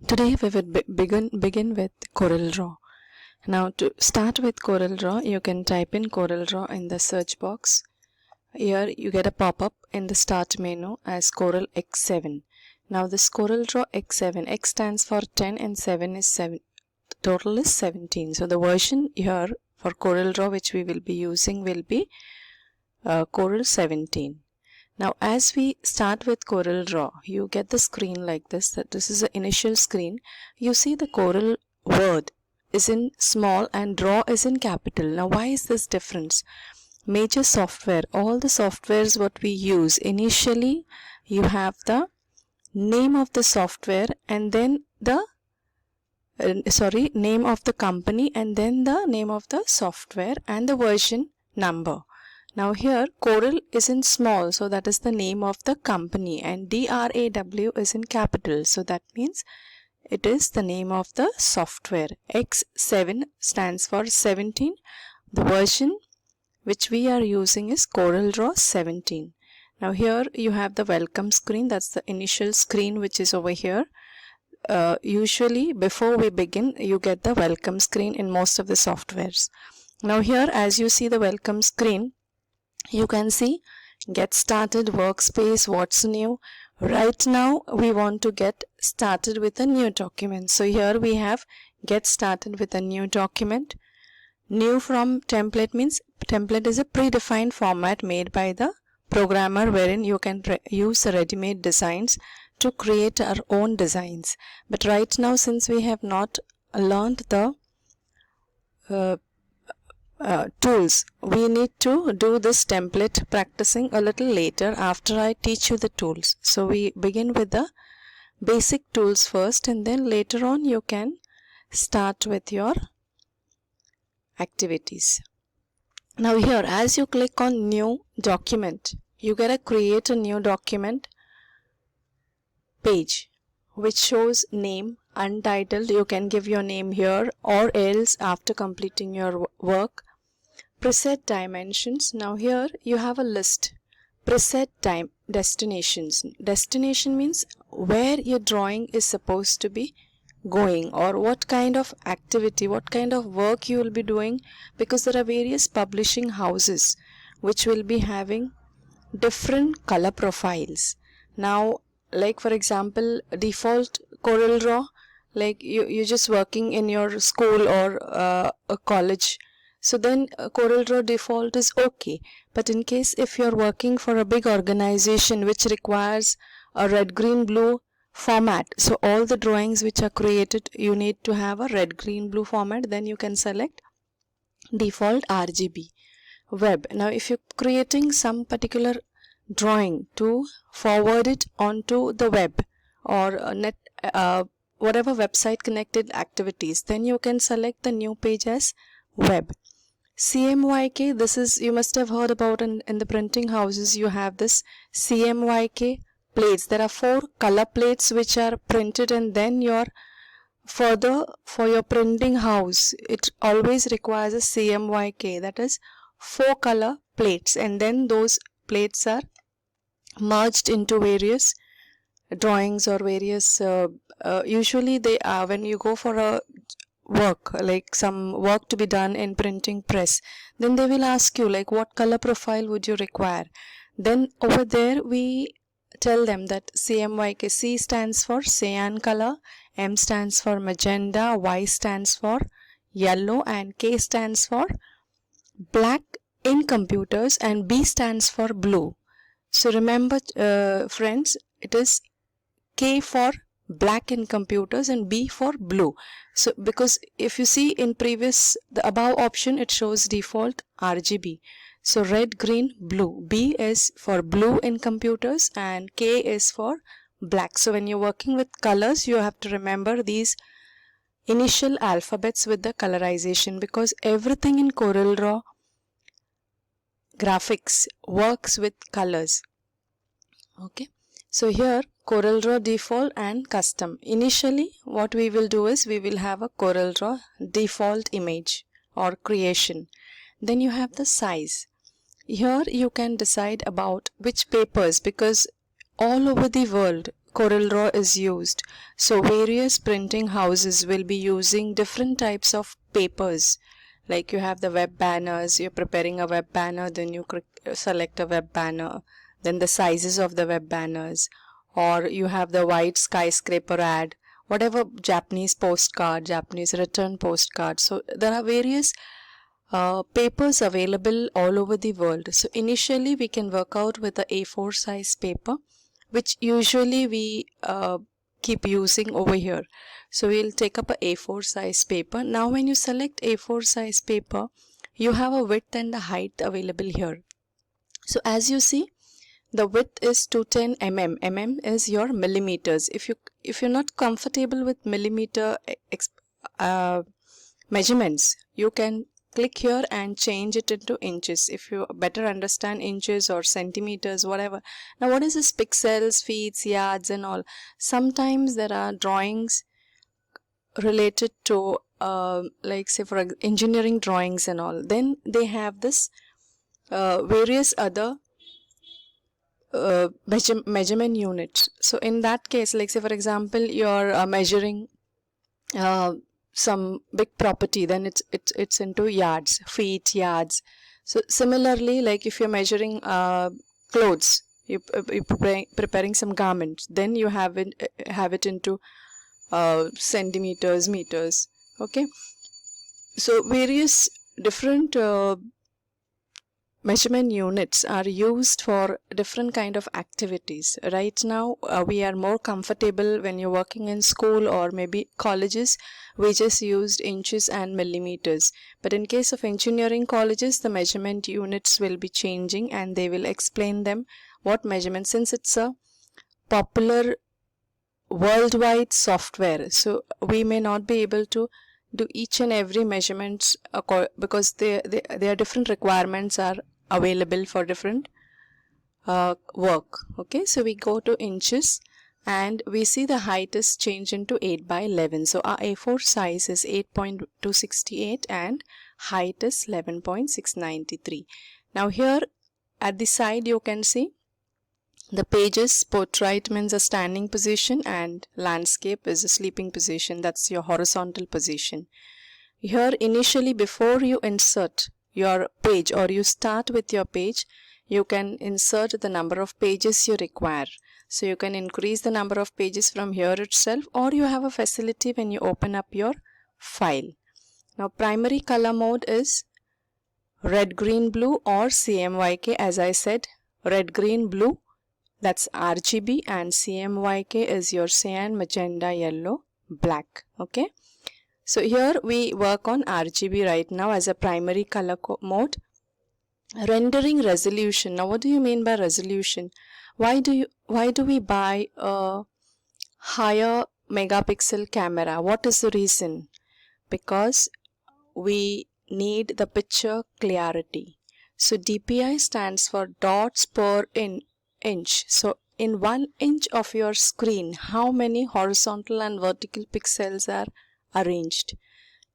Today we will begin with Coreldraw. Now to start with Coreldraw, you can type in Coreldraw in the search box. Here you get a pop-up in the start menu as Corel X7. Now this Coreldraw X7, X stands for 10 and 7 is 7. The total is 17. So the version here for Coreldraw which we will be using will be Corel 17. Now as we start with Coreldraw, you get the screen like this. That this is the initial screen. You see the Corel word is in small and draw is in capital. Now why is this difference? Major software, all the softwares what we use, initially you have the name of the software and then the name of the company and then the name of the software and the version number. Now here Corel is in small, so that is the name of the company, and DRAW is in capital, so that means it is the name of the software. X7 stands for 17. The version which we are using is Coreldraw 17. Now here you have the welcome screen. That's the initial screen which is over here. Usually before we begin you get the welcome screen in most of the softwares. Now here as you see the welcome screen, you can see get started, workspace, what's new. Right now we want to get started with a new document. So here we have get started with a new document. New from template means template is a predefined format made by the programmer wherein you can use ready-made designs to create our own designs. But right now since we have not learned the tools, we need to do this template practicing a little later after I teach you the tools. So we begin with the basic tools first, and then later on you can start with your activities. Now here as you click on new document, you get a create a new document page which shows name untitled. You can give your name here or else after completing your work. Preset dimensions. Now here you have a list. Preset destinations. Destination means where your drawing is supposed to be going, or what kind of activity, what kind of work you will be doing, because there are various publishing houses which will be having different color profiles. Now like for example default Coreldraw, like you're just working in your school or a college, so then Coreldraw default is okay. But in case if you're working for a big organization which requires a red, green, blue format, so all the drawings which are created you need to have a red, green, blue format, then you can select default RGB. Web. Now if you're creating some particular drawing to forward it onto the web or whatever website connected activities, then you can select the new page as web. CMYK, this is, you must have heard about in the printing houses, you have this CMYK plates. There are 4 color plates which are printed, and then further for your printing house it always requires a CMYK, that is 4 color plates, and then those plates are merged into various drawings or various usually they are, when you go for a work, like some work to be done in printing press, then they will ask you like what color profile would you require. Then over there we tell them that CMYK. C stands for cyan color, M stands for magenta, Y stands for yellow, and K stands for black in computers, and B stands for blue. So remember friends, it is K for black in computers and B for blue. So because if you see in previous, the above option, it shows default RGB. So red, green, blue. B is for blue in computers and K is for black. So when you're working with colors, you have to remember these initial alphabets with the colorization, because everything in Coreldraw graphics works with colors. Okay. So here Coreldraw default and custom. Initially what we will do is we will have a Coreldraw default image or creation. Then you have the size. Here you can decide about which papers, because all over the world Coreldraw is used. So various printing houses will be using different types of papers. Like you have the web banners, you're preparing a web banner, then you select a web banner, then the sizes of the web banners, or you have the white skyscraper ad, whatever, Japanese postcard, Japanese return postcard. So there are various papers available all over the world. So initially we can work out with the A4 size paper, which usually we keep using over here. So we'll take up a A4 size paper. Now when you select A4 size paper, you have a width and a height available here. So as you see, the width is 210 mm. Mm is your millimeters. If you're not comfortable with millimeter measurements, you can click here and change it into inches if you better understand inches or centimeters, whatever. Now what is this pixels, feet, yards and all? Sometimes there are drawings related to like say for engineering drawings and all. Then they have this various other measurement units. So in that case, like say for example, you're measuring some big property, then it's into yards, feet, yards. So similarly, like if you're measuring clothes, you're preparing some garments, then you have it into centimeters, meters. Okay, so various different measurement units are used for different kind of activities. Right now we are more comfortable when you're working in school or maybe colleges, we just used inches and millimeters. But in case of engineering colleges, the measurement units will be changing and they will explain them what measurement, since it's a popular worldwide software. So we may not be able to do each and every measurements because there are different requirements are available for different work. Okay, so we go to inches and we see the height is changed into 8 by 11. So our A4 size is 8.268 and height is 11.693. Now here at the side you can see the pages. Portrait means a standing position and landscape is a sleeping position. That's your horizontal position. Here initially, before you insert your page or you start with your page, you can insert the number of pages you require. So you can increase the number of pages from here itself, or you have a facility when you open up your file. Now primary color mode is red, green, blue or CMYK. As I said, red, green, blue, that's RGB, and CMYK is your cyan, magenta, yellow, black. Okay, so here we work on RGB right now as a primary color mode. Rendering resolution. Now what do you mean by resolution? Why do we buy a higher megapixel camera? What is the reason? Because we need the picture clarity. So DPI stands for dots per inch. So in 1 inch of your screen, how many horizontal and vertical pixels are arranged?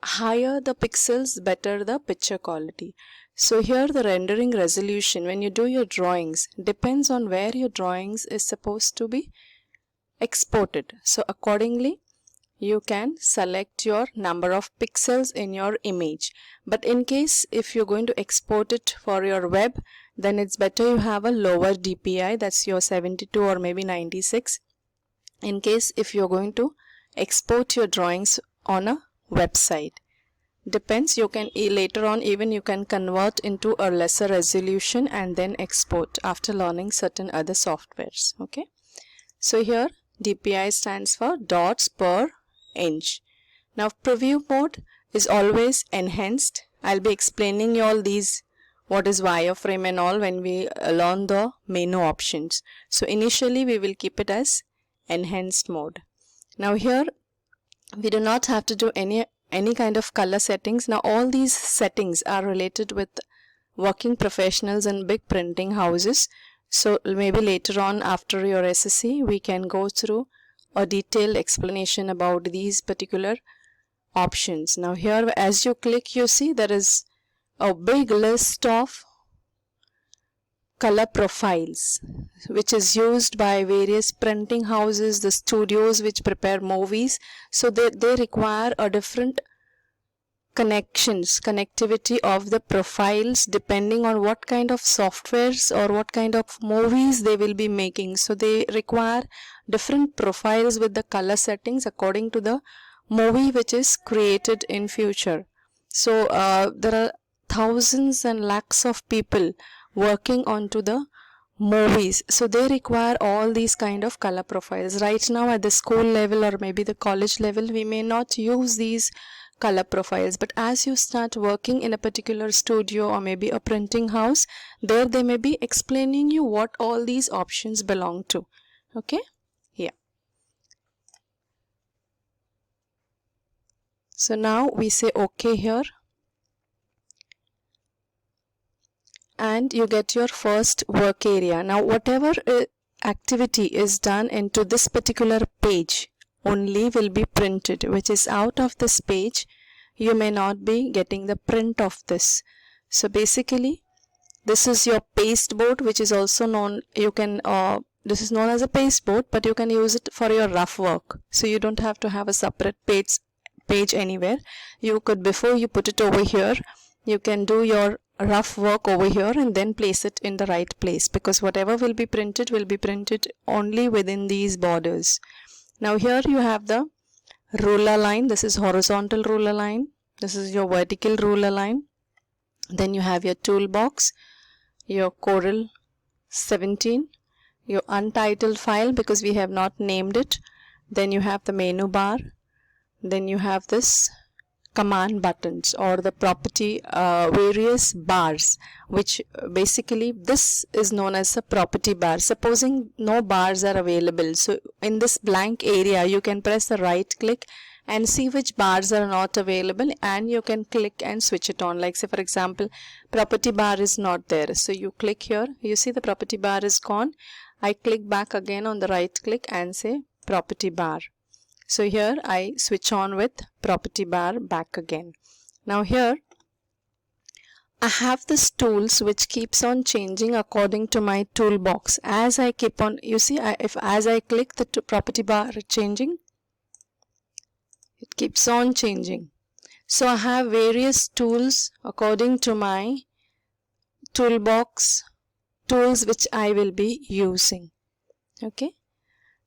Higher the pixels, better the picture quality. So here the rendering resolution, when you do your drawings, depends on where your drawings is supposed to be exported. So accordingly you can select your number of pixels in your image. But in case if you're going to export it for your web, then it's better you have a lower DPI, that's your 72 or maybe 96. In case if you're going to export your drawings on a website, depends, you can later on even you can convert into a lesser resolution and then export after learning certain other softwares. Okay, so here DPI stands for dots per inch. Now preview mode is always enhanced. I'll be explaining you all these, what is wireframe and all, when we learn the menu options. So initially we will keep it as enhanced mode. Now here we do not have to do any kind of color settings. Now all these settings are related with working professionals and big printing houses. So maybe later on after your SSC we can go through a detailed explanation about these particular options. Now here as you click, you see there is a big list of color profiles, which is used by various printing houses, the studios which prepare movies. So they require a different connectivity of the profiles depending on what kind of softwares or what kind of movies they will be making. So they require different profiles with the color settings according to the movie which is created in future. So there are thousands and lakhs of people working onto the movies, so they require all these kind of color profiles. Right now at the school level or maybe the college level, we may not use these color profiles, but as you start working in a particular studio or maybe a printing house, there they may be explaining you what all these options belong to. Okay, yeah. So now we say okay here, and you get your first work area. Now whatever activity is done into this particular page only will be printed, which is out of this page you may not be getting the print of this. So basically this is your pasteboard, which is also known, you can this is known as a pasteboard, but you can use it for your rough work. So you don't have to have a separate page anywhere. You could, before you put it over here, you can do your rough work over here and then place it in the right place, because whatever will be printed only within these borders. Now here you have the ruler line. This is horizontal ruler line. This is your vertical ruler line. Then you have your toolbox, your Corel 17, your untitled file because we have not named it. Then you have the menu bar. Then you have this command buttons or the property various bars, which basically this is known as a property bar. Supposing no bars are available, so in this blank area you can press the right click and see which bars are not available, and you can click and switch it on. Like say for example, property bar is not there, so you click here, you see the property bar is gone. I click back again on the right click and say property bar. So here I switch on with property bar back again. Now here I have this tools which keeps on changing according to my toolbox. As I keep on, you see, as I click the property bar changing, it keeps on changing. So I have various tools according to my toolbox tools which I will be using. Okay.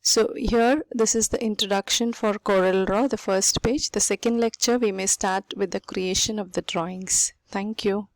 So here this is the introduction for Coreldraw, the first page. The second lecture we may start with the creation of the drawings. Thank you.